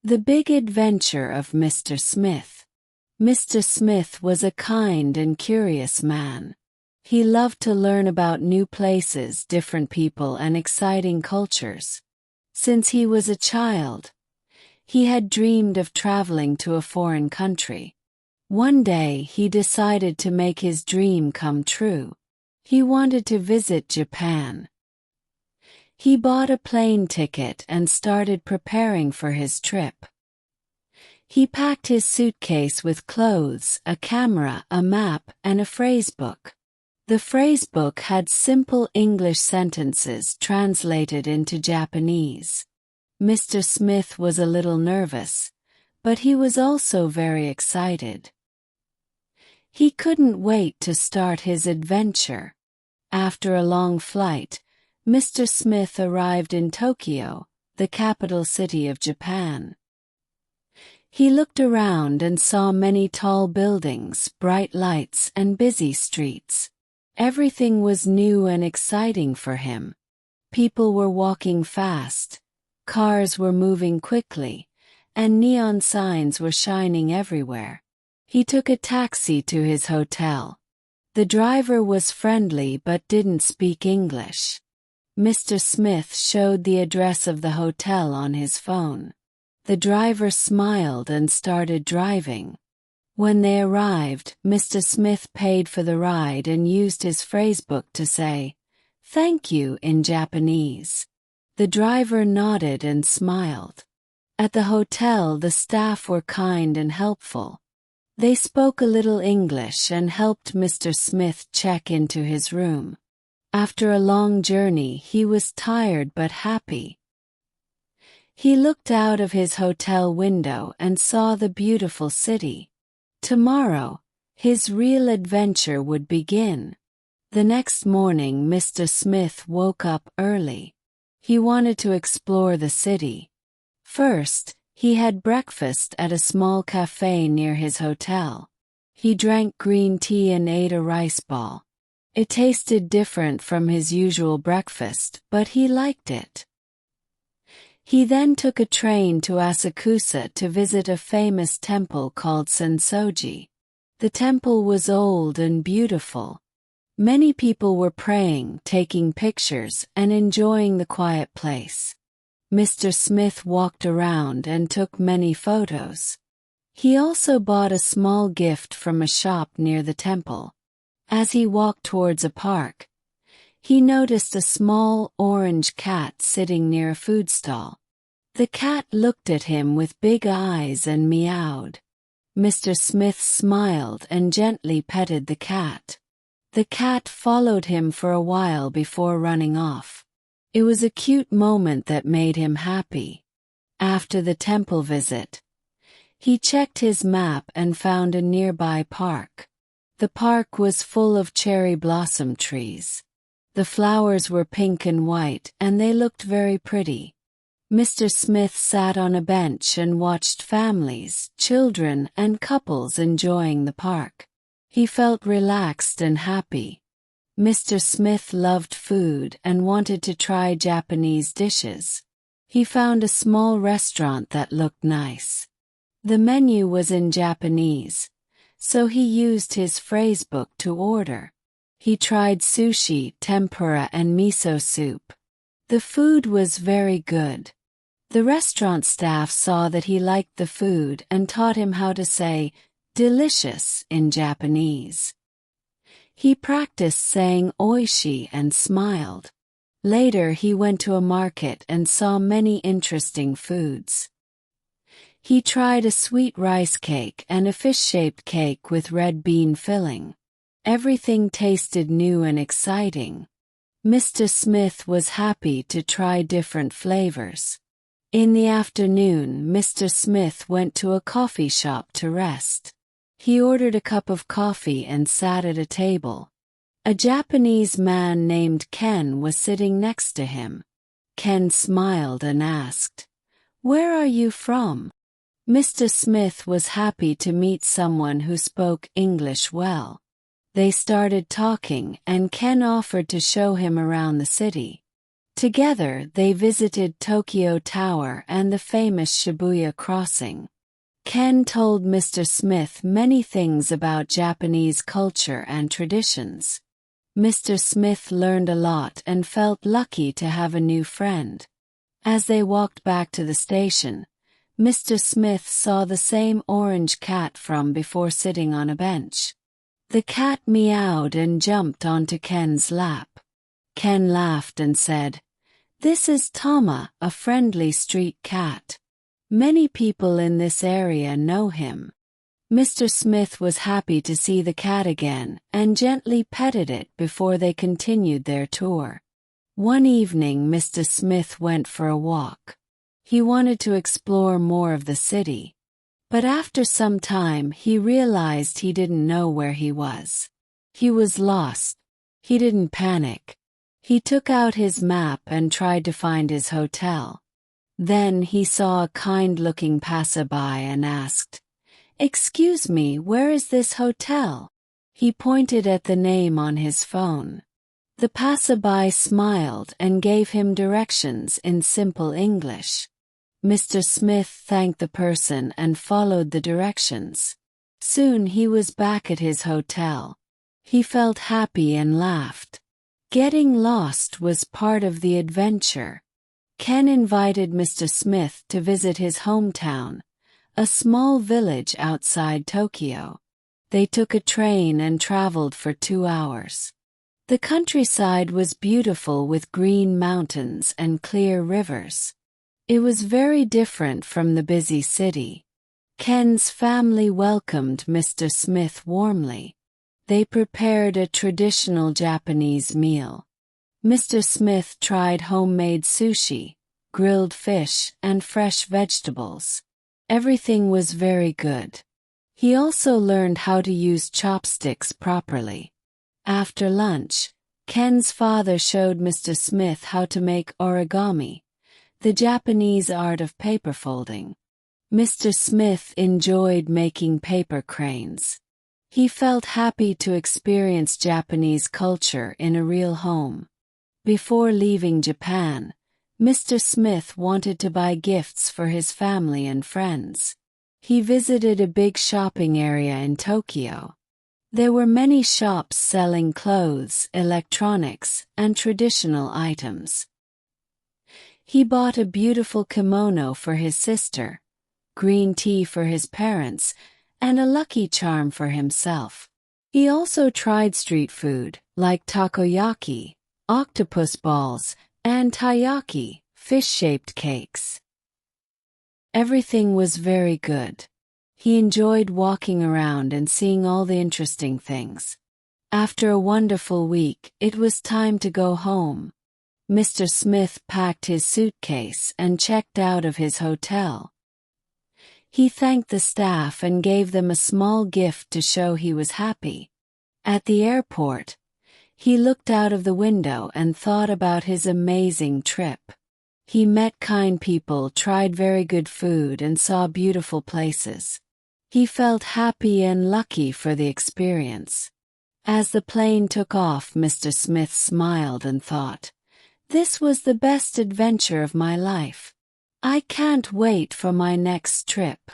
The Big Adventure of Mr. Smith. Mr. Smith was a kind and curious man. He loved to learn about new places, different people, and exciting cultures. Since he was a child, he had dreamed of traveling to a foreign country. One day he decided to make his dream come true. He wanted to visit Japan. He bought a plane ticket and started preparing for his trip. He packed his suitcase with clothes, a camera, a map, and a phrasebook. The phrasebook had simple English sentences translated into Japanese. Mr. Smith was a little nervous, but he was also very excited. He couldn't wait to start his adventure. After a long flight, Mr. Smith arrived in Tokyo, the capital city of Japan. He looked around and saw many tall buildings, bright lights, and busy streets. Everything was new and exciting for him. People were walking fast, cars were moving quickly, and neon signs were shining everywhere. He took a taxi to his hotel. The driver was friendly but didn't speak English. Mr. Smith showed the address of the hotel on his phone. The driver smiled and started driving. When they arrived, Mr. Smith paid for the ride and used his phrasebook to say, "Thank you" in Japanese. The driver nodded and smiled. At the hotel, the staff were kind and helpful. They spoke a little English and helped Mr. Smith check into his room. After a long journey, he was tired but happy. He looked out of his hotel window and saw the beautiful city. Tomorrow, his real adventure would begin. The next morning, Mr. Smith woke up early. He wanted to explore the city. First, he had breakfast at a small cafe near his hotel. He drank green tea and ate a rice ball. It tasted different from his usual breakfast, but he liked it. He then took a train to Asakusa to visit a famous temple called Sensoji. The temple was old and beautiful. Many people were praying, taking pictures, and enjoying the quiet place. Mr. Smith walked around and took many photos. He also bought a small gift from a shop near the temple. As he walked towards a park, he noticed a small orange cat sitting near a food stall. The cat looked at him with big eyes and meowed. Mr. Smith smiled and gently petted the cat. The cat followed him for a while before running off. It was a cute moment that made him happy. After the temple visit, he checked his map and found a nearby park. The park was full of cherry blossom trees. The flowers were pink and white, and they looked very pretty. Mr. Smith sat on a bench and watched families, children, and couples enjoying the park. He felt relaxed and happy. Mr. Smith loved food and wanted to try Japanese dishes. He found a small restaurant that looked nice. The menu was in Japanese, so he used his phrasebook to order. He tried sushi, tempura, and miso soup. The food was very good. The restaurant staff saw that he liked the food and taught him how to say "delicious" in Japanese. He practiced saying oishi and smiled. Later he went to a market and saw many interesting foods. He tried a sweet rice cake and a fish-shaped cake with red bean filling. Everything tasted new and exciting. Mr. Smith was happy to try different flavors. In the afternoon, Mr. Smith went to a coffee shop to rest. He ordered a cup of coffee and sat at a table. A Japanese man named Ken was sitting next to him. Ken smiled and asked, "Where are you from?" Mr. Smith was happy to meet someone who spoke English well. They started talking, and Ken offered to show him around the city. Together they visited Tokyo Tower and the famous Shibuya crossing. Ken told Mr. Smith many things about Japanese culture and traditions. Mr. Smith learned a lot and felt lucky to have a new friend. As they walked back to the station, Mr. Smith saw the same orange cat from before sitting on a bench. The cat meowed and jumped onto Ken's lap. Ken laughed and said, "This is Tama, a friendly street cat. Many people in this area know him." Mr. Smith was happy to see the cat again and gently petted it before they continued their tour. One evening Mr. Smith went for a walk. He wanted to explore more of the city. But after some time he realized he didn't know where he was. He was lost. He didn't panic. He took out his map and tried to find his hotel. Then he saw a kind-looking passerby and asked, "Excuse me, where is this hotel?" He pointed at the name on his phone. The passerby smiled and gave him directions in simple English. Mr. Smith thanked the person and followed the directions. Soon he was back at his hotel. He felt happy and laughed. Getting lost was part of the adventure. Ken invited Mr. Smith to visit his hometown, a small village outside Tokyo. They took a train and traveled for 2 hours. The countryside was beautiful with green mountains and clear rivers. It was very different from the busy city. Ken's family welcomed Mr. Smith warmly. They prepared a traditional Japanese meal. Mr. Smith tried homemade sushi, grilled fish, and fresh vegetables. Everything was very good. He also learned how to use chopsticks properly. After lunch, Ken's father showed Mr. Smith how to make origami, the Japanese art of paper folding. Mr. Smith enjoyed making paper cranes. He felt happy to experience Japanese culture in a real home. Before leaving Japan, Mr. Smith wanted to buy gifts for his family and friends. He visited a big shopping area in Tokyo. There were many shops selling clothes, electronics, and traditional items. He bought a beautiful kimono for his sister, green tea for his parents, and a lucky charm for himself. He also tried street food, like takoyaki, octopus balls, and taiyaki, fish-shaped cakes. Everything was very good. He enjoyed walking around and seeing all the interesting things. After a wonderful week, it was time to go home. Mr. Smith packed his suitcase and checked out of his hotel. He thanked the staff and gave them a small gift to show he was happy. At the airport, he looked out of the window and thought about his amazing trip. He met kind people, tried very good food, and saw beautiful places. He felt happy and lucky for the experience. As the plane took off, Mr. Smith smiled and thought, "This was the best adventure of my life. I can't wait for my next trip."